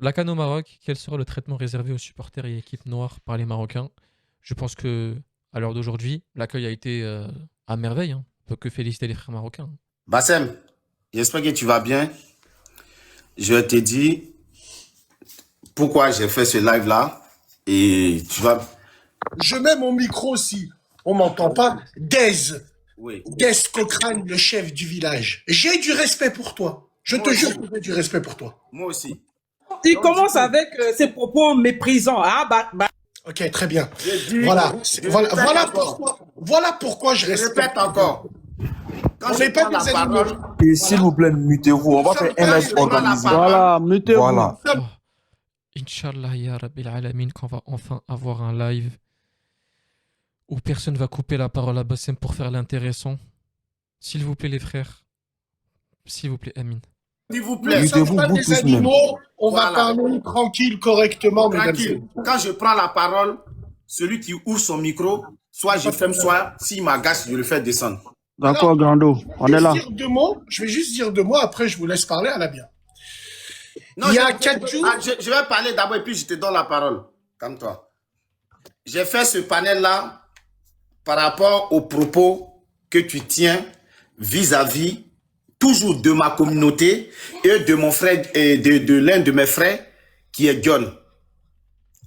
La CAN au Maroc, quel sera le traitement réservé aux supporters et équipes noires par les Marocains? Je pense que à l'heure d'aujourd'hui, l'accueil a été à merveille, hein. On peut que féliciter les frères marocains. Bassem, j'espère que tu vas bien. Je vais te dire pourquoi j'ai fait ce live-là. Et tu vas... Je mets mon micro aussi. On m'entend pas. Oui. Des Cochrane, le chef du village. J'ai du respect pour toi. Je te jure que j'ai du respect pour toi. Moi aussi. Il commence avec ses propos méprisants. Ah, bah. Ok, très bien. Je Voilà. répète Voilà pourquoi je Je respecte. répète encore. Quand On je n'est pas prends la des parole, animaux. Et s'il vous plaît, mutez-vous. On va faire un live organisé. Voilà, mutez-vous. Voilà. Oh, Inch'Allah, ya Rabbil Alamin, qu'on va enfin avoir un live où personne va couper la parole à Bassem pour faire l'intéressant. S'il vous plaît, les frères. S'il vous plaît, Amin. s'il vous Nous plaît, ne sommes Mutez-vous, pas vous des tous même. animaux. On va Voilà. parler tranquille, correctement, mesdames et tranquille. messieurs. Quand je prends la parole, celui qui ouvre son micro, soit je ferme, soit s'il m'agace, je le fais descendre. D'accord, Grando, on est là. Je vais juste dire deux mots, après je vous laisse parler à la bien. Non, Il y a 4 jours. je vais parler d'abord et puis je te donne la parole. Calme-toi. J'ai fait ce panel-là par rapport aux propos que tu tiens vis-à-vis toujours de ma communauté et de mon frère et de l'un de mes frères qui est John.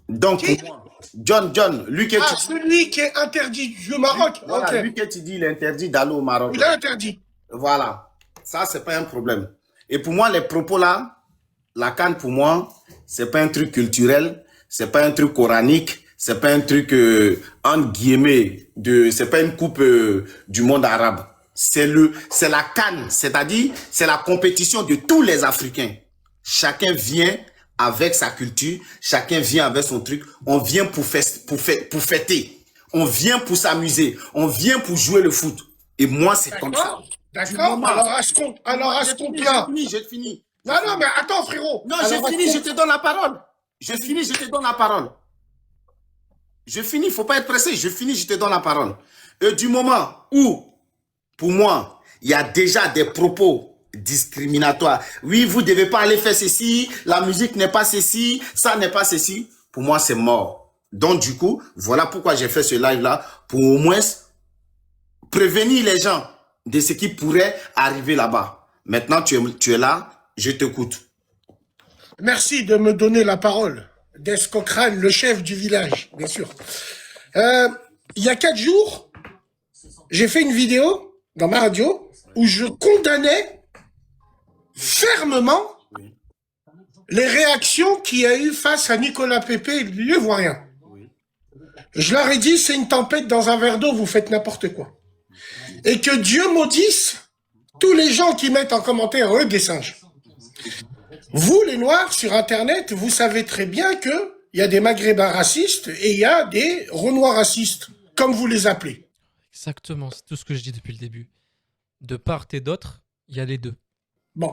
Donc, Qui? pour moi, John, lui que Ah, tu celui qui est interdit du Maroc. voilà, Ok. lui que tu dis, il est interdit d'aller au Maroc. Il est interdit. Voilà. Ça, c'est pas un problème. Et pour moi, les propos là, la CAN pour moi, c'est pas un truc culturel, c'est pas un truc coranique, c'est pas un truc, entre guillemets, c'est pas une coupe du monde arabe. C'est la CAN, c'est-à-dire, c'est la compétition de tous les Africains. Chacun vient avec sa culture, chacun vient avec son truc. On vient pour fêter. On vient pour s'amuser. On vient pour jouer le foot. Et moi, c'est comme ça. D'accord. Alors, à ce compte-là. J'ai fini. Non, mais attends, frérot. Non, Alors, j'ai fini, je te donne la parole. Je finis, je te donne la parole. Je finis, il ne faut pas être pressé. Je finis, je te donne la parole. Et du moment où, pour moi, il y a déjà des propos discriminatoires. Oui, vous ne devez pas aller faire ceci, la musique n'est pas ceci, ça n'est pas ceci. Pour moi, c'est mort. Donc, du coup, voilà pourquoi j'ai fait ce live-là, pour au moins prévenir les gens de ce qui pourrait arriver là-bas. Maintenant, tu es là, je t'écoute. Merci de me donner la parole. Des Cochrane, le chef du village, bien sûr. Il y a 4 jours, j'ai fait une vidéo dans ma radio où je condamnais fermement les réactions qu'il y a eu face à Nicolas Pépé et les Ivoiriens. Je leur ai dit, c'est une tempête dans un verre d'eau, vous faites n'importe quoi. Et que Dieu maudisse tous les gens qui mettent en commentaire eux des singes. Vous, les Noirs, sur Internet, vous savez très bien que il y a des Maghrébins racistes et il y a des Renois racistes, comme vous les appelez. Exactement, c'est tout ce que je dis depuis le début. De part et d'autre, il y a les deux. Bon.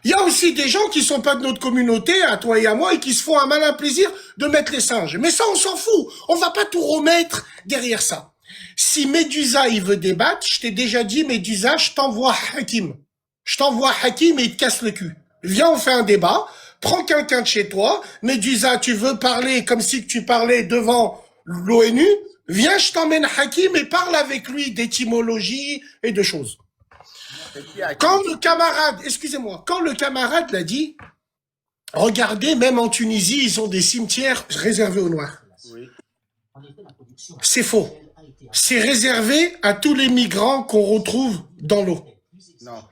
Il y a aussi des gens qui sont pas de notre communauté, à toi et à moi, et qui se font un malin plaisir de mettre les singes. Mais ça, on s'en fout. On va pas tout remettre derrière ça. Si Médusa, il veut débattre, je t'ai déjà dit, Médusa, je t'envoie Hakim. Je t'envoie Hakim et il te casse le cul. Viens, on fait un débat. Prends quelqu'un de chez toi. Médusa, tu veux parler comme si tu parlais devant l'ONU. Viens, je t'emmène Hakim et parle avec lui d'étymologie et de choses. Quand le camarade, excusez-moi, quand le camarade l'a dit, regardez, même en Tunisie, ils ont des cimetières réservés aux Noirs. Oui. C'est faux. C'est réservé à tous les migrants qu'on retrouve dans l'eau. Non.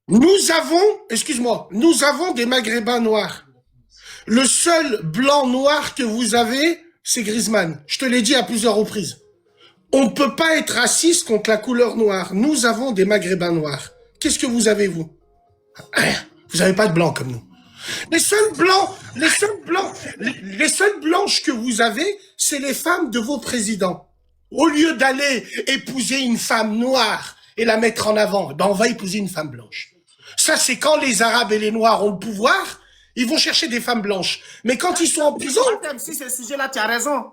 Nous avons des Maghrébins noirs. Le seul blanc noir que vous avez, c'est Griezmann. Je te l'ai dit à plusieurs reprises. On ne peut pas être raciste contre la couleur noire. Nous avons des Maghrébins noirs. Qu'est-ce que vous avez, vous? Rien. Vous n'avez pas de blancs comme nous. Les seuls blanches que vous avez, c'est les femmes de vos présidents. Au lieu d'aller épouser une femme noire et la mettre en avant, ben on va épouser une femme blanche. Ça, c'est quand les Arabes et les Noirs ont le pouvoir, ils vont chercher des femmes blanches. Mais quand ils sont en prison... Si ce sujet-là, tu as raison.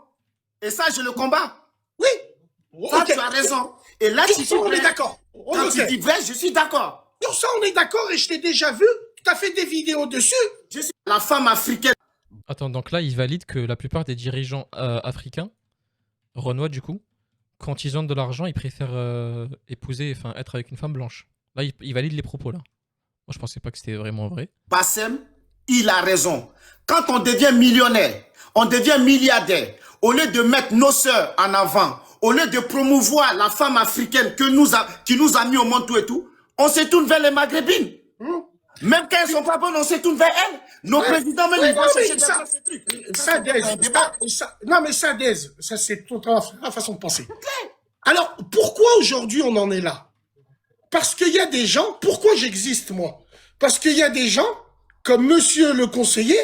Et ça, je le combats. Oui. Ça, Okay. tu as raison. Et là, Sur ça, on est d'accord. Quand tu dis vrai, je suis d'accord. Sur ça, on est d'accord et je t'ai déjà vu. Tu as fait des vidéos dessus. Je suis la femme africaine. Attends, donc là, il valide que la plupart des dirigeants africains, renois du coup, quand ils ont de l'argent, ils préfèrent épouser, enfin être avec une femme blanche. Là, il valide les propos là. Moi, je pensais pas que c'était vraiment vrai. Bassem, il a raison. Quand on devient millionnaire, on devient milliardaire, au lieu de mettre nos sœurs en avant, au lieu de promouvoir la femme africaine qui nous a mis au monde tout et tout, on se tourne vers les maghrébines. Même quand elles sont pas bonnes, on se tourne vers elles. Nos présidents, même, ils vont chercher ces trucs. Ça, non, mais ça, ça c'est toute la façon de penser. Alors, pourquoi aujourd'hui on en est là? Parce qu'il y a des gens, pourquoi j'existe moi? Parce qu'il y a des gens, comme monsieur le conseiller,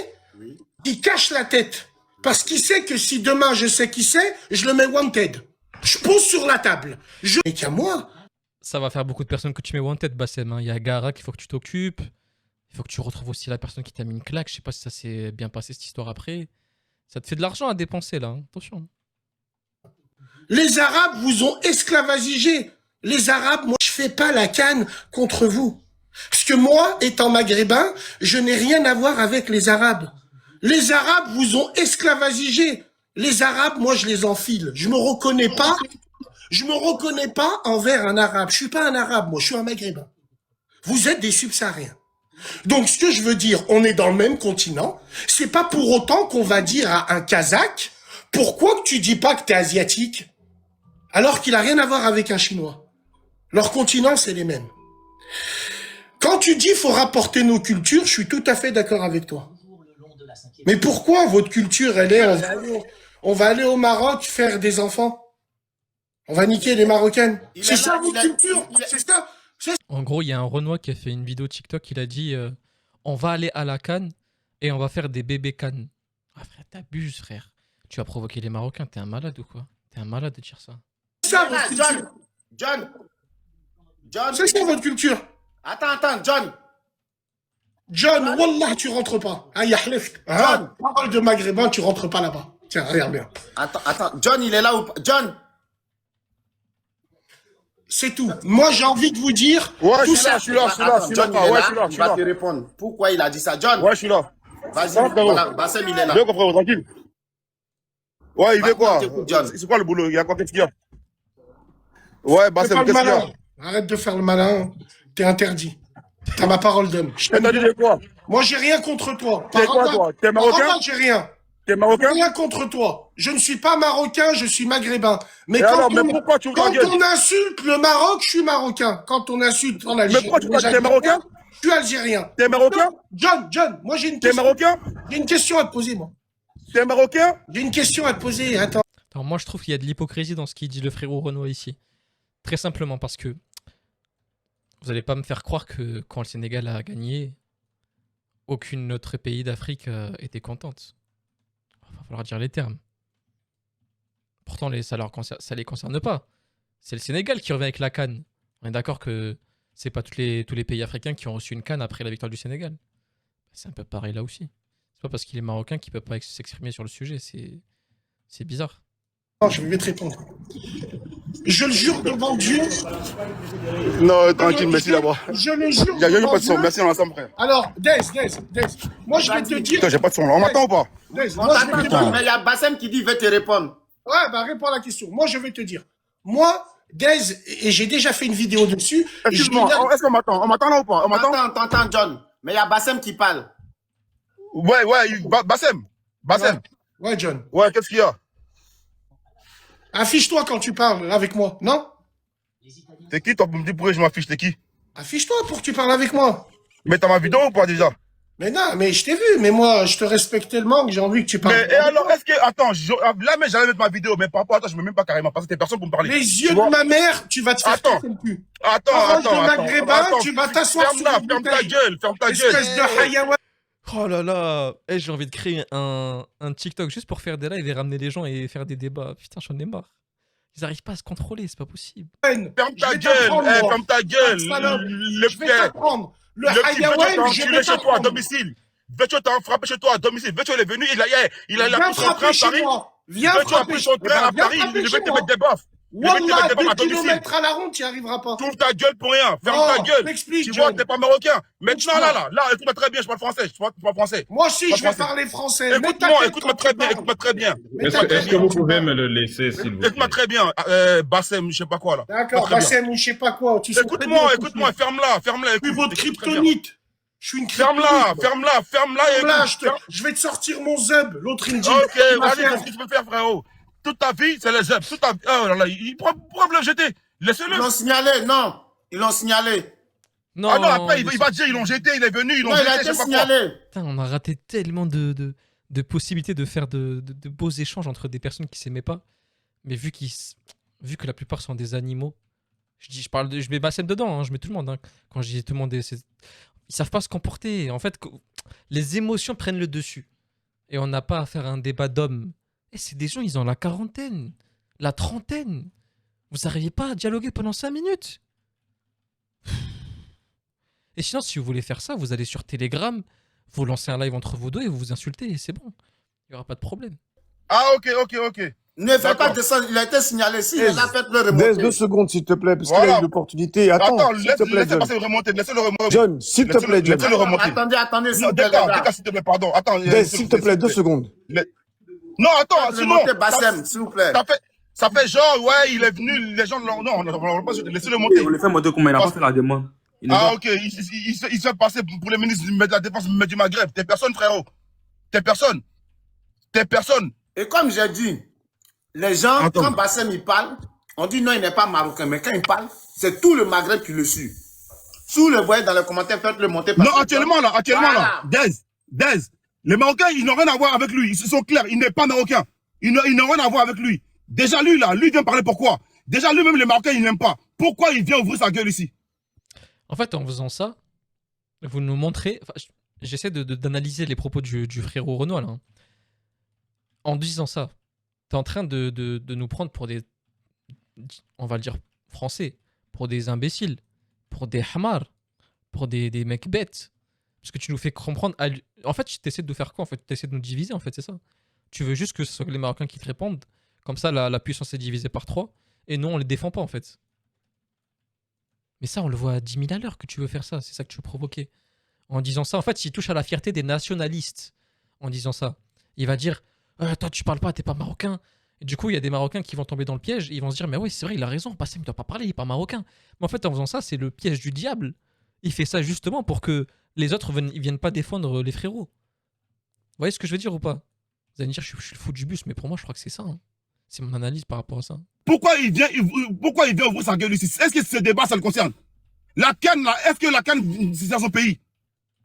qui cachent la tête. Parce qu'il sait que si demain je sais qui c'est, je le mets wanted. Je pose sur la table. Et qu'à moi. Ça va faire beaucoup de personnes que tu mets wanted, Bassem. Hein. Il y a Gara qu'il faut que tu t'occupes. Il faut que tu retrouves aussi la personne qui t'a mis une claque. Je sais pas si ça s'est bien passé cette histoire après. Ça te fait de l'argent à dépenser là. Hein. Attention. Les Arabes vous ont esclavagisé. Les Arabes, moi, je fais pas la canne contre vous. Parce que moi, étant maghrébin, je n'ai rien à voir avec les Arabes. Les Arabes vous ont esclavagisé. Les Arabes, moi, je les enfile. Je me reconnais pas. Je me reconnais pas envers un Arabe. Je suis pas un Arabe, moi, je suis un maghrébin. Vous êtes des subsahariens. Donc, ce que je veux dire, on est dans le même continent. C'est pas pour autant qu'on va dire à un Kazakh, pourquoi que tu dis pas que t'es asiatique? Alors qu'il a rien à voir avec un Chinois. Leurs continents, c'est les mêmes. Quand tu dis faut rapporter nos cultures, je suis tout à fait d'accord avec toi. Mais pourquoi votre culture, elle est, on va aller au Maroc faire des enfants? On va niquer les Marocaines. C'est ça votre culture? C'est ça? En gros, il y a un Renoir qui a fait une vidéo TikTok, il a dit on va aller à la Cannes et on va faire des bébés Cannes. Ah frère, t'abuses frère. Tu vas provoquer les Marocains, t'es un malade ou quoi? T'es un malade de dire ça. C'est ça votre culture. John. C'est ça votre culture. Attends, John, wallah, tu rentres pas. Ah, yahlif. Ah, parole de maghrébin, tu rentres pas là-bas. Tiens, regarde bien. Attends, John, il est là ou pas? John. C'est tout. Moi, j'ai envie de vous dire. Ouais, tout je suis là. John, il va te répondre. Pourquoi il a dit ça, John? Ouais, je suis là. Vas-y, voilà, Bassem, il est là. Bien compris, tranquille. Ouais, il veut quoi? John. C'est quoi le boulot? Il y a quoi? Qu'est-ce qu'il y a? Ouais, Bassem, qu'est-ce qu'il y a? Arrête de faire le malin. T'es interdit. T'as ma parole d'homme. T'as dit quoi? Moi, j'ai rien contre toi. T'es quoi, toi? T'es marocain? J'ai rien. T'es marocain? Rien contre toi. Je ne suis pas marocain, je suis maghrébin. Mais pourquoi tu quand on insulte le Maroc, je suis marocain. Quand on insulte en Algérie, mais pourquoi tu parles? T'es marocain? Je suis algérien. T'es marocain? John, moi j'ai une question. T'es marocain? J'ai une question à te poser, moi. T'es marocain? J'ai une question à te poser, attends. Alors moi je trouve qu'il y a de l'hypocrisie dans ce qu'il dit le frérot Renoir ici. Très simplement parce que vous allez pas me faire croire que quand le Sénégal a gagné, aucune autre pays d'Afrique était contente. Il va falloir dire les termes. Pourtant, ça les concerne pas. C'est le Sénégal qui revient avec la CAN. On est d'accord que c'est pas tous les pays africains qui ont reçu une CAN après la victoire du Sénégal. C'est un peu pareil là aussi. C'est pas parce qu'il est marocain qu'il peut pas s'exprimer sur le sujet. C'est bizarre. Non, je vais te répondre. Je le jure devant Dieu. Non, tranquille, merci d'abord. Je le jure. Il n'y a pas de son, merci, on est ensemble, frère. Alors, Dez. Moi, je vais te dire. Putain, j'ai pas de son là. On m'attend ou pas? Dez, On t'attend, mais il y a Bassem qui dit il veut te répondre. Ouais, bah réponds à la question. Moi, je vais te dire. Moi, Dez, et j'ai déjà fait une vidéo dessus. Excuse-moi, est-ce qu'on m'attend? On m'attend là ou pas? On m'attend? T'entends, John. Mais il y a Bassem qui parle. Ouais, Bassem. Ouais, John. Ouais, qu'est-ce qu'il y a? Affiche-toi quand tu parles avec moi, non? T'es qui, toi, pour me dire pourquoi je m'affiche? T'es qui? Affiche-toi pour que tu parles avec moi. Mais t'as ma vidéo ou pas déjà? Mais non, mais je t'ai vu, mais moi, je te respecte tellement que j'ai envie que tu parles. Mais et alors, est-ce que. Attends, là, mais j'allais mettre ma vidéo, mais par rapport à toi, je me mets même pas carrément, parce que t'es personne pour me parler. Les yeux de ma mère, tu vas te faire casser le cul. Attends. Tu vas t'asseoir sur ferme ta gueule. Espèce de hayawan. Oh là là, j'ai envie de créer un TikTok juste pour faire des lives et ramener les gens et faire des débats. Putain, j'en ai marre. Ils arrivent pas à se contrôler, c'est pas possible. Ferme ta gueule. Le petit, je vais chez toi à domicile. Vétio t'a frappé chez toi à domicile. Vétio, il est venu, il a pris son train à Paris. Viens Vétio a pris son train à Paris, il veut te mettre des baffes. Wallah, débat à 2 domicile. kilomètres à la ronde, tu n'y arriveras pas. Tu ouvres ta gueule pour rien. Ferme Oh, ta gueule. m'explique, Tu vois, John. t'es pas marocain. Maintenant, Explique-moi. là, écoute-moi très bien, je parle français. Je parle français. Moi aussi, Pas je vais français. parler français. Mais Écoute-moi, t'inquiète écoute-moi quand très tu bien, parles. écoute-moi très bien. Mais Est-ce t'inquiète que quand vous tu pouvez parles. me le laisser, s'il vous plaît? Écoute-moi très bien. Bassem, je sais pas quoi, là. D'accord, Très bien. Bassem ou je sais pas quoi. Tu sais très bien, Écoute-moi, ferme-la. Je suis votre écoute très bien. kryptonite. Je suis une kryptonite. Ferme-la. Là, écoute. je vais te sortir mon zub. L'autre, il me dit. Ok, tu vas vas-y, faire- qu'est-ce que tu peux faire, frérot? Toute ta vie, c'est les œufs. Toute ta vie. Oh là là, pourquoi vous le jetez? Ils Laissez-le. l'ont signalé, non. Ils l'ont signalé. Non, Ah non, après, il mais va dire, ils l'ont jeté, il est venu, ils l'ont Non, il a jeté, je été sais pas quoi. signalé. putain, on a raté tellement de possibilités de faire de beaux échanges entre des personnes qui s'aimaient pas. Mais vu que la plupart sont des animaux, je mets Bassem dedans, hein, je mets tout le monde. Hein. Quand je dis tout le monde, ils savent pas se comporter. En fait, les émotions prennent le dessus. Et on n'a pas à faire un débat d'hommes. Et c'est des gens, ils ont la quarantaine, la trentaine. Vous n'arrivez pas à dialoguer pendant 5 minutes. Et sinon, si vous voulez faire ça, vous allez sur Telegram, vous lancez un live entre vos deux et vous vous insultez et c'est bon. Il n'y aura pas de problème. Ah, ok. Ne fais pas D'accord. descendre. Il a été signalé. S'il est là, faites-le Laisse remonter. 2 secondes, s'il te plaît, parce qu'il a Voilà. eu l'opportunité. Attends, s'il te plaît, laissez John. passer remonter, laissez-le remonter. John, s'il te plaît, John. Laissez-le remonter. Attendez, s'il Non, vous plaît, les Deka, gars. s'il te plaît, pardon. Attends, S'il te plaît, 2 secondes. Non, attends, Faites sinon. remonter Bassem, s'il vous plaît. Ça fait genre, ouais, il est venu, les gens, non, on va pas laissez-le monter. On le fait monter comment il n'a pas fait la demande. Il nous Ah, a- ok, il se fait passer pour les ministres de la Défense du Maghreb. T'es personne, frérot. T'es personne. Et comme j'ai dit, les gens, Attends. quand Bassem il parle, on dit non, il n'est pas marocain. Mais quand il parle, c'est tout le Maghreb qui le suit. Si vous le voyez dans les commentaires, faites-le monter. parce Non, que- actuellement là, Voilà. Dez, les Marocains, ils n'ont rien à voir avec lui. Ils sont clairs, il n'est pas marocain. Ils n'ont rien à voir avec lui. Déjà lui là, lui vient parler pourquoi? Déjà lui-même, les Marocains, ils n'aiment pas. Pourquoi il vient ouvrir sa gueule ici? En fait, en faisant ça, vous nous montrez. Enfin, j'essaie d'analyser les propos du frérot Renoir là. Hein. En disant ça, t'es en train de nous prendre pour des. On va le dire français. Pour des imbéciles. Pour des hamars. Pour des mecs bêtes. Parce que tu nous fais comprendre. En fait, tu essaies de nous faire quoi? En fait, tu essaies de nous diviser, en fait, c'est ça. Tu veux juste que ce soit les Marocains qui te répondent. Comme ça, la puissance est divisée par 3. Et nous, on les défend pas, en fait. Mais ça, on le voit à 10 000 à l'heure que tu veux faire ça. C'est ça que tu veux provoquer. En disant ça, en fait, il touche à la fierté des nationalistes. En disant ça. Il va dire toi, tu parles pas, t'es pas marocain. Et du coup, il y a des Marocains qui vont tomber dans le piège. Et ils vont se dire mais oui, c'est vrai, il a raison. Bassem ne doit pas parler, il est pas marocain. Mais en fait, en faisant ça, c'est le piège du diable. Il fait ça justement pour que les autres ils viennent pas défendre les frérots. Vous voyez ce que je veux dire ou pas? Vous allez me dire, je suis le fou du bus, mais pour moi, je crois que c'est ça. Hein. C'est mon analyse par rapport à ça. Pourquoi il vient ouvrir sa gueule ici? Est-ce que ce débat, ça le concerne? La canne, là, est-ce que la canne, c'est dans son pays?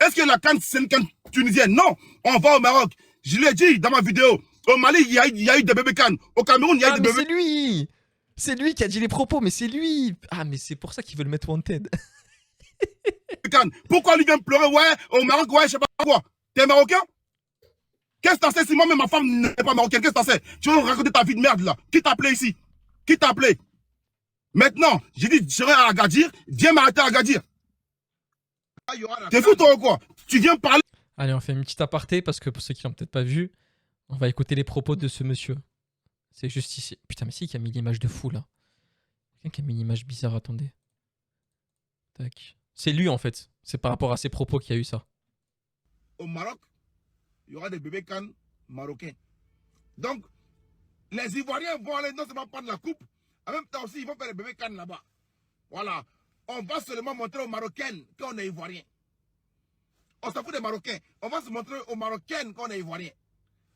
Est-ce que la canne, c'est une canne tunisienne? Non, on va au Maroc. Je l'ai dit dans ma vidéo. Au Mali, il y a eu des bébés cannes. Au Cameroun, il y a eu Ah, des mais bébés c'est lui! C'est lui qui a dit les propos, mais c'est lui! Ah, mais c'est pour ça qu'ils veulent mettre Wanted. cannes. Pourquoi lui vient pleurer? Ouais, au Maroc, ouais, je sais pas quoi. T'es marocain? Qu'est-ce que t'en sais si moi-même ma femme n'est pas marocaine? Qu'est-ce que t'en sais? Tu veux raconter ta vie de merde là? Qui t'a appelé ici? Qui t'a appelé? Maintenant, j'ai dit, je serai à Agadir, viens m'arrêter à Agadir. T'es fou toi ou quoi? Tu viens parler. Allez, on fait une petite aparté parce que pour ceux qui l'ont peut-être pas vu, on va écouter les propos de ce monsieur. C'est juste ici. Putain, mais c'est qui a mis l'image de fou là? Quelqu'un qui a mis une image bizarre, attendez. Tac. C'est lui en fait. C'est par rapport à ses propos qu'il y a eu ça. Au Maroc, il y aura des bébés cannes marocains. Donc, les Ivoiriens vont aller non seulement prendre la coupe, en même temps aussi, ils vont faire les bébés cannes là-bas. Voilà. On va seulement montrer aux Marocaines qu'on est Ivoiriens. On s'en fout des Marocains. On va se montrer aux Marocaines qu'on est Ivoiriens.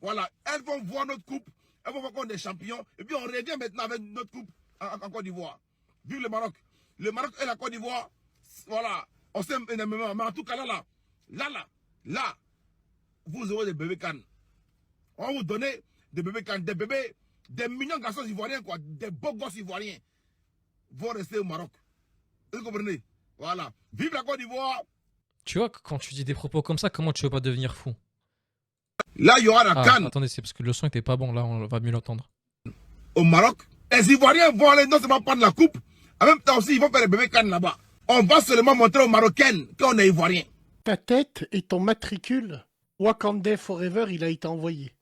Voilà. Elles vont voir notre coupe. Elles vont voir qu'on est champions. Et puis on revient maintenant avec notre coupe en Côte d'Ivoire. Vive le Maroc. Le Maroc et la Côte d'Ivoire, voilà. On s'aime énormément. Mais en tout cas, là, vous aurez des bébés cannes. On va vous donner des bébés cannes, des mignons garçons ivoiriens, quoi, des beaux gosses ivoiriens vont rester au Maroc. Vous comprenez? Voilà. Vive la Côte d'Ivoire. Tu vois, quand tu dis des propos comme ça, comment tu veux pas devenir fou? Là, il y aura la Ah, canne attendez, c'est parce que le son était pas bon, là, on va mieux l'entendre. au Maroc. Les Ivoiriens vont aller non seulement prendre la coupe, en même temps aussi, ils vont faire les bébés cannes là-bas. On va seulement montrer aux Marocaines qu'on est Ivoiriens. Ta tête et ton matricule, Wakanda Forever, il a été envoyé.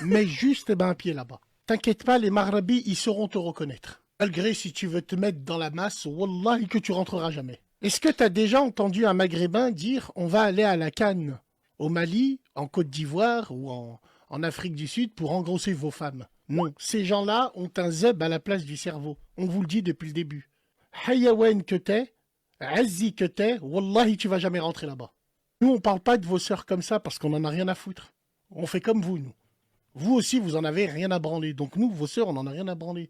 Mets juste un pied là-bas. T'inquiète pas, les Marabis, ils sauront te reconnaître. Malgré si tu veux te mettre dans la masse, wallahi que tu rentreras jamais. Est-ce que tu as déjà entendu un Maghrébin dire on va aller à la Cannes au Mali, en Côte d'Ivoire ou en Afrique du Sud pour engrosser vos femmes? Non, ces gens-là ont un zeb à la place du cerveau. On vous le dit depuis le début. Hayawen que t'es, Azzi que t'es, wallahi tu vas jamais rentrer là-bas. Nous on parle pas de vos sœurs comme ça parce qu'on en a rien à foutre. On fait comme vous, nous. Vous aussi vous en avez rien à branler. Donc nous, vos sœurs, on en a rien à branler.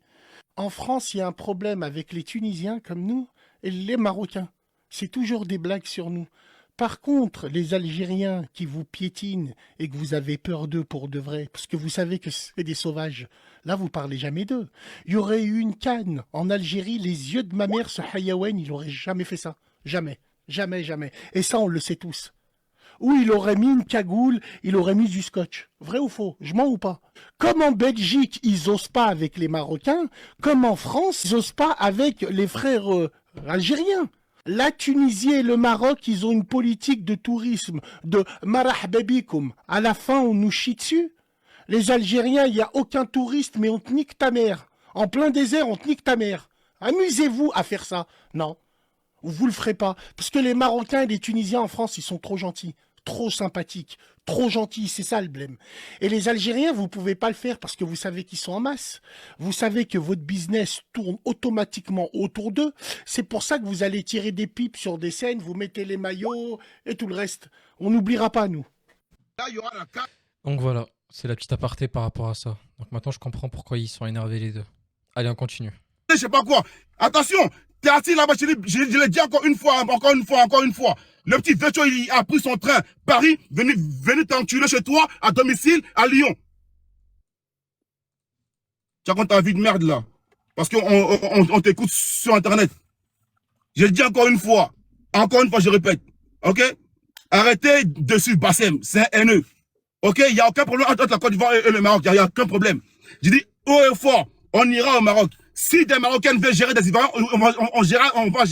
En France, il y a un problème avec les Tunisiens comme nous et les Marocains. C'est toujours des blagues sur nous. Par contre, les Algériens qui vous piétinent et que vous avez peur d'eux pour de vrai, parce que vous savez que c'est des sauvages, là, vous parlez jamais d'eux. Il y aurait eu une canne en Algérie, les yeux de ma mère, ce Hayawen, il aurait jamais fait ça. Jamais. Jamais, jamais. Et ça, on le sait tous. Ou il aurait mis une cagoule, il aurait mis du scotch. Vrai ou faux? Je mens ou pas? Comme en Belgique, ils osent pas avec les Marocains, comme en France, ils osent pas avec les frères algériens. La Tunisie et le Maroc, ils ont une politique de tourisme, de marahbabikoum. À la fin, on nous chie dessus. Les Algériens, il n'y a aucun touriste, mais on te nique ta mère. En plein désert, on te nique ta mère. Amusez-vous à faire ça. Non, vous le ferez pas. Parce que les Marocains et les Tunisiens en France, ils sont trop gentils, trop sympathiques, trop gentils, c'est ça le blême. Et les Algériens, vous pouvez pas le faire parce que vous savez qu'ils sont en masse. Vous savez que votre business tourne automatiquement autour d'eux. C'est pour ça que vous allez tirer des pipes sur des scènes, vous mettez les maillots et tout le reste. On n'oubliera pas, nous. Là, il y aura la carte. Donc voilà, c'est la petite aparté par rapport à ça. Donc maintenant, je comprends pourquoi ils sont énervés les deux. Allez, on continue. Je sais pas quoi. Attention, t'es assis là-bas, je l'ai dit encore une fois. Le petit Vecho, il a pris son train. Paris, venu t'enculer chez toi, à domicile, à Lyon. Tu racontes ta vie de merde là. Parce qu'on t'écoute sur Internet. Je le dis encore une fois, je répète. Ok? Arrêtez de suivre Bassem, c'est un haineux. Ok? Il n'y a aucun problème entre la Côte d'Ivoire et le Maroc. Il n'y a aucun problème. Je dis haut et fort, on ira au Maroc. Si des Marocains veulent gérer des Ivoiriens, on va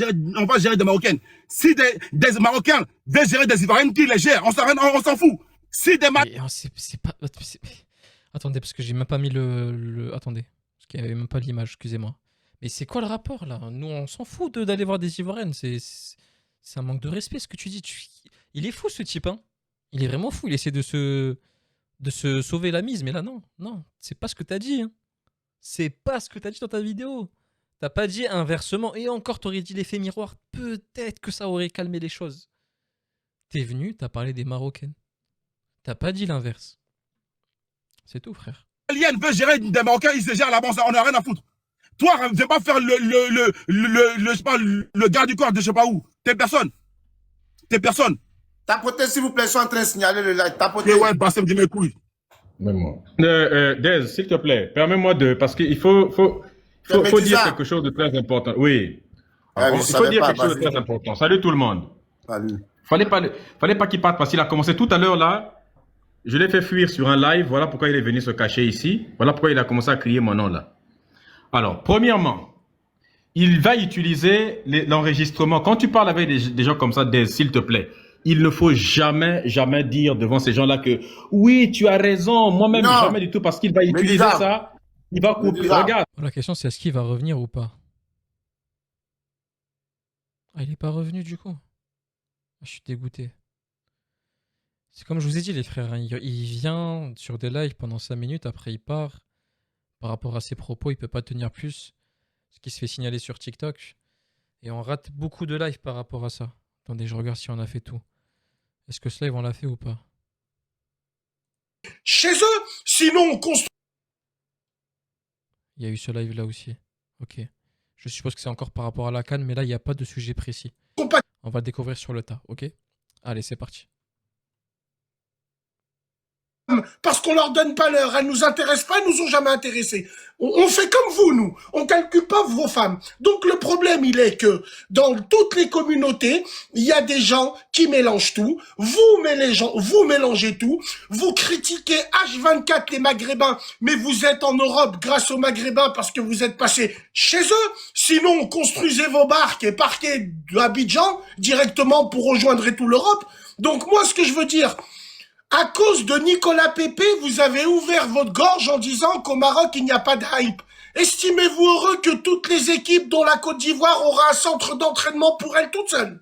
gérer des Marocaines. Si des Marocains veulent gérer des Ivoiriennes, qui les gèrent? On s'en fout. Si des C'est pas... Attendez, parce que j'ai même pas mis Attendez, parce qu'il n'y avait même pas l'image, excusez-moi. Mais c'est quoi le rapport, là? Nous, on s'en fout d'aller voir des Ivoiriennes. C'est un manque de respect, ce que tu dis. Il est fou, ce type, hein. Il est vraiment fou. Il essaie de se sauver la mise. Mais là, non. Non, c'est pas ce que t'as dit, hein. C'est pas ce que t'as dit dans ta vidéo. T'as pas dit inversement. Et encore, t'aurais dit l'effet miroir. Peut-être que ça aurait calmé les choses. T'es venu, t'as parlé des Marocaines. T'as pas dit l'inverse. C'est tout, frère. Alien veut gérer des Marocains, ils se gèrent là-bas, on n'a rien à foutre. Toi, viens pas faire le gars du corps de je sais pas où. T'es personne. Tapotez, s'il vous plaît, je suis en train de signaler le live. Tapotez. Ouais, Bassem, dis mes couilles. Même moi. Dez, s'il te plaît, permets-moi parce qu'il faut dire quelque chose de très important. Oui. Ah, il faut dire quelque chose de très important. Salut tout le monde. Salut. Fallait pas qu'il parte parce qu'il a commencé tout à l'heure là. Je l'ai fait fuir sur un live. Voilà pourquoi il est venu se cacher ici. Voilà pourquoi il a commencé à crier mon nom là. Alors, premièrement, il va utiliser l'enregistrement. Quand tu parles avec des gens comme ça, Dez, s'il te plaît, il ne faut jamais dire devant ces gens-là que oui, tu as raison, moi-même, jamais du tout, parce qu'il va utiliser ça, il va couper. Regarde. La question, c'est est-ce qu'il va revenir ou pas? Ah, il n'est pas revenu du coup. Ah, je suis dégoûté. C'est comme je vous ai dit, les frères, hein, il vient sur des lives pendant 5 minutes, après il part. Par rapport à ses propos, il peut pas tenir plus. Ce qui se fait signaler sur TikTok. Et on rate beaucoup de lives par rapport à ça. Attendez, je regarde si on a fait tout. Est-ce que ce live, on l'a fait ou pas? Chez eux, sinon on construit. Il y a eu ce live là aussi. Ok. Je suppose que c'est encore par rapport à la canne, mais là, il n'y a pas de sujet précis. On va le découvrir sur le tas, ok? Allez, c'est parti. Parce qu'on leur donne pas l'heure, elles nous intéressent pas, elles nous ont jamais intéressés. On fait comme vous, nous. On calcule pas vos femmes. Donc le problème, il est que dans toutes les communautés, il y a des gens qui mélangent tout. Vous mélangez tout. Vous critiquez H24 les Maghrébins, mais vous êtes en Europe grâce aux Maghrébins parce que vous êtes passés chez eux. Sinon, construisez vos barques et partez d'Abidjan directement pour rejoindre toute l'Europe. Donc moi, ce que je veux dire, à cause de Nicolas Pépé, vous avez ouvert votre gorge en disant qu'au Maroc, il n'y a pas de hype. Estimez-vous heureux que toutes les équipes, dont la Côte d'Ivoire, aura un centre d'entraînement pour elle toute seule.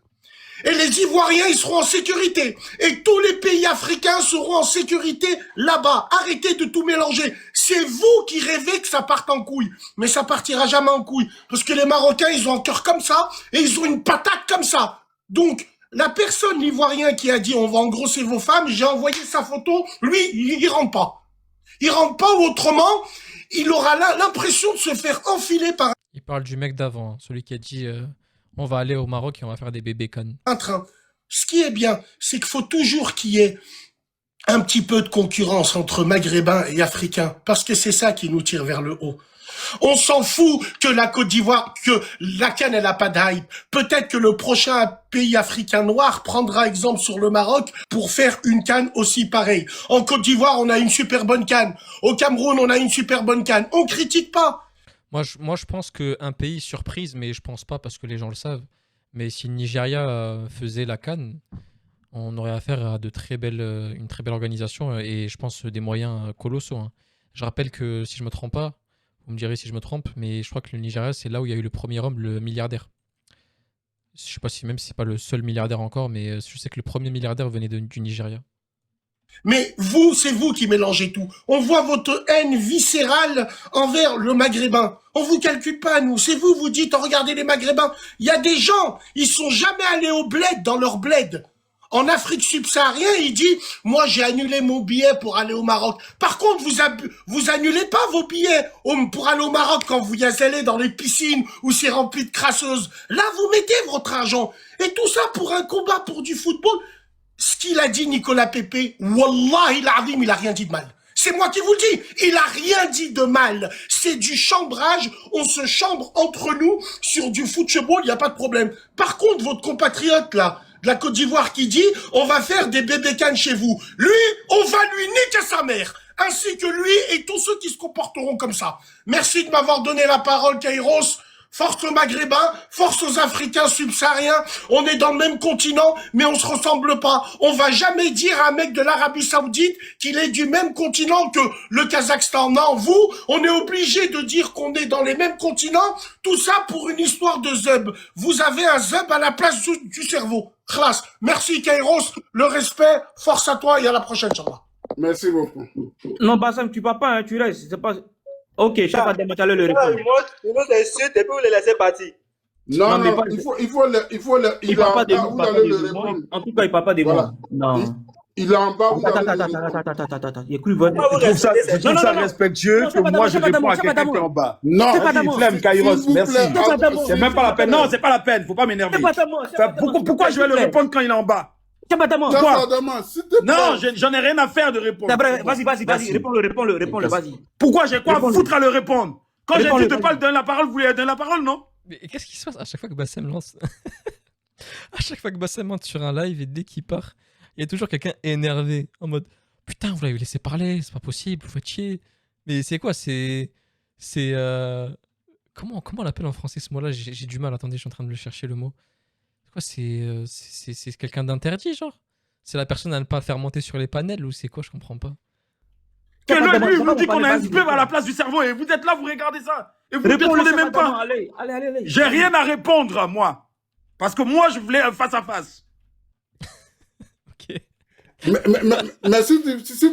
Et les Ivoiriens, ils seront en sécurité. Et tous les pays africains seront en sécurité là-bas. Arrêtez de tout mélanger. C'est vous qui rêvez que ça parte en couille. Mais ça partira jamais en couille. Parce que les Marocains, ils ont un cœur comme ça et ils ont une patate comme ça. Donc, la personne, l'Ivoirien, qui a dit on va engrosser vos femmes, j'ai envoyé sa photo, lui, il rentre pas. Il rentre pas, ou autrement, il aura l'impression de se faire enfiler par Il parle du mec d'avant, hein, celui qui a dit on va aller au Maroc et on va faire des bébés cannes. un train. Ce qui est bien, c'est qu'il faut toujours qu'il y ait un petit peu de concurrence entre Maghrébins et Africains, parce que c'est ça qui nous tire vers le haut. On s'en fout que la Côte d'Ivoire, que la CAN, elle a pas de hype. Peut-être que le prochain pays africain noir prendra exemple sur le Maroc pour faire une CAN aussi pareille. En Côte d'Ivoire, on a une super bonne CAN. Au Cameroun, on a une super bonne CAN. On critique pas. Moi, je pense qu'un pays surprise, mais je pense pas parce que les gens le savent. Mais si le Nigeria faisait la CAN, on aurait affaire à une très belle organisation et je pense des moyens colossaux, hein. Je rappelle que si je me trompe pas, vous me direz si je me trompe, mais je crois que le Nigeria, c'est là où il y a eu le premier homme, le milliardaire. Je sais pas si même si c'est pas le seul milliardaire encore, mais je sais que le premier milliardaire venait du Nigeria. Mais vous, c'est vous qui mélangez tout. On voit votre haine viscérale envers le Maghrébin. On vous calcule pas, nous. C'est vous, vous dites, oh, regardez les Maghrébins. Il y a des gens, ils sont jamais allés au bled, dans leur bled. En Afrique subsaharienne, il dit, moi, j'ai annulé mon billet pour aller au Maroc. Par contre, vous annulez pas vos billets pour aller au Maroc quand vous y allez dans les piscines où c'est rempli de crasseuses. Là, vous mettez votre argent. Et tout ça pour un combat, pour du football. Ce qu'il a dit, Nicolas Pépé, Wallahi l'azim, il a rien dit de mal. C'est moi qui vous le dis. Il a rien dit de mal. C'est du chambrage. On se chambre entre nous sur du football, il n'y a pas de problème. Par contre, votre compatriote, là, de la Côte d'Ivoire qui dit, on va faire des bébés cannes chez vous. Lui, on va lui niquer sa mère. Ainsi que lui et tous ceux qui se comporteront comme ça. Merci de m'avoir donné la parole, Kairos. Force aux Maghrébins, force aux Africains subsahariens. On est dans le même continent, mais on se ressemble pas. On va jamais dire à un mec de l'Arabie Saoudite qu'il est du même continent que le Kazakhstan. Non, vous, on est obligé de dire qu'on est dans les mêmes continents. Tout ça pour une histoire de zub. Vous avez un zub à la place du cerveau. Khlas. Merci Kairos. Le respect. Force à toi et à la prochaine, Inch'Allah. Merci beaucoup. Non, Bassam, tu pars pas, hein, tu restes. C'est pas... Ok, je pas démonter le répondre. Il nous insulte et puis vous les laissez partir. Non, mais non, pas- il Il parle pas des en mots, bas, vous pas allez des le mots. répondre. En tout cas, il parle pas des Voilà. mots. Non. Il est en bas, vous allez le répondre. Attends. Il y a cru votre... Pourquoi vous Je trouve ça, respectez je trouve Non, ça non, non. respectueux Non, que c'est pas moi d'amour, je c'est pas réponds d'amour, à c'est pas quelqu'un qui est d'amour. en bas. Non, C'est pas d'amour. Flemme, Kairos, S'il vous merci. plaît, C'est pas d'amour. C'est même pas la peine. Non, c'est pas la peine. Faut pas m'énerver. C'est pas d'amour. C'est pas d'amour. Pourquoi je vais le répondre quand il est en bas? C'est pas d'amour. ça, Quoi ça demande, s'il te plaît. Non, j'en ai rien à faire de répondre. C'est vrai, Vas-y, Merci. réponds-le, vas-y. Pourquoi j'ai quoi à Réponds-le. foutre à le répondre? Quand j'ai Réponds-le, dit de vas-y. pas lui donner la parole, vous voulez lui donner la parole, non? Mais qu'est-ce qui se passe à chaque fois que Bassem lance À chaque fois que Bassem monte sur un live et dès qu'il part, il y a toujours quelqu'un énervé en mode putain, vous l'avez laissé parler, c'est pas possible, vous faites chier. Mais c'est quoi? Comment on l'appelle en français ce mot-là? J'ai du mal, attendez, je suis en train de le chercher le mot. C'est quoi? C'est quelqu'un d'interdit, genre? C'est la personne à ne pas faire monter sur les panels ou c'est quoi? Je comprends pas. Que pas lui, d'amour, il ça vous va, dit on qu'on a parle un pas sperme du- à la place du cerveau et vous êtes là, vous regardez ça. Et vous ne Réponds-le, répondez c'est même pas d'amour. pas. Allez. J'ai rien à répondre, moi. Parce que moi, je voulais un face à face. Ok. Mais si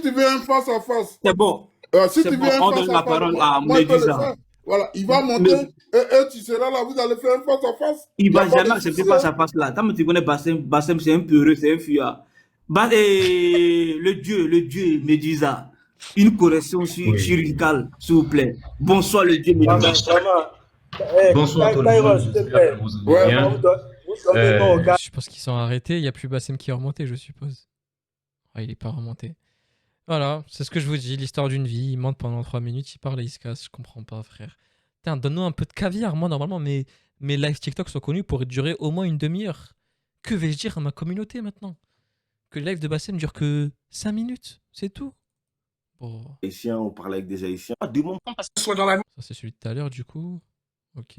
tu veux un face à face, C'est bon. si C'est tu bon, veux un on face donne à la face, parole à moi, je peux le Médusa. faire. Voilà, il va monter et tu seras là, vous allez faire un face à face. Il va Y a pas jamais de accepter souci, face hein. à face là. Quand tu connais Bassem, c'est un peureux, c'est un fuyard. Le dieu Médusa. Une correction chirurgicale, s'il vous plaît. Bonsoir le dieu Médusa. Bonsoir tout le monde, j'espère que vous allez bien. Je suppose qu'ils sont arrêtés, il n'y a plus Bassem qui est remonté, je suppose. Ah, il est pas remonté. Voilà, c'est ce que je vous dis, l'histoire d'une vie, il monte pendant 3 minutes, il parle et il se casse, je comprends pas, frère. Putain, donne-nous un peu de caviar. Moi, normalement, mes lives TikTok sont connus pour durer au moins une demi-heure. Que vais-je dire à ma communauté maintenant? Que le live de Bassem dure que 5 minutes, c'est tout. Bon, Haïtiens, on parle avec des Haïtiens. Ah, demande pas parce que Soit dans la ça c'est celui de tout à l'heure, du coup. Ok.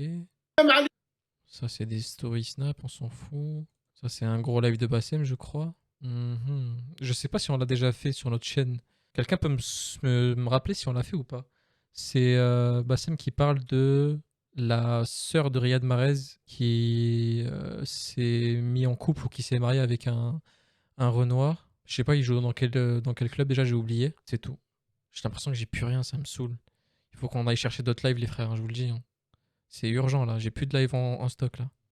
Ça c'est des stories snap, on s'en fout. Ça c'est un gros live de Bassem, je crois. Je sais pas si on l'a déjà fait sur notre chaîne. Quelqu'un peut me rappeler si on l'a fait ou pas? C'est Bassem qui parle de la sœur de Riyad Mahrez qui s'est mis en couple ou qui s'est mariée avec un Renoir. Je sais pas, il joue dans quel club déjà, j'ai oublié. C'est tout. J'ai l'impression que j'ai plus rien, ça me saoule. Il faut qu'on aille chercher d'autres lives, les frères, hein, je vous le dis. Hein. C'est urgent là, j'ai plus de live en stock là.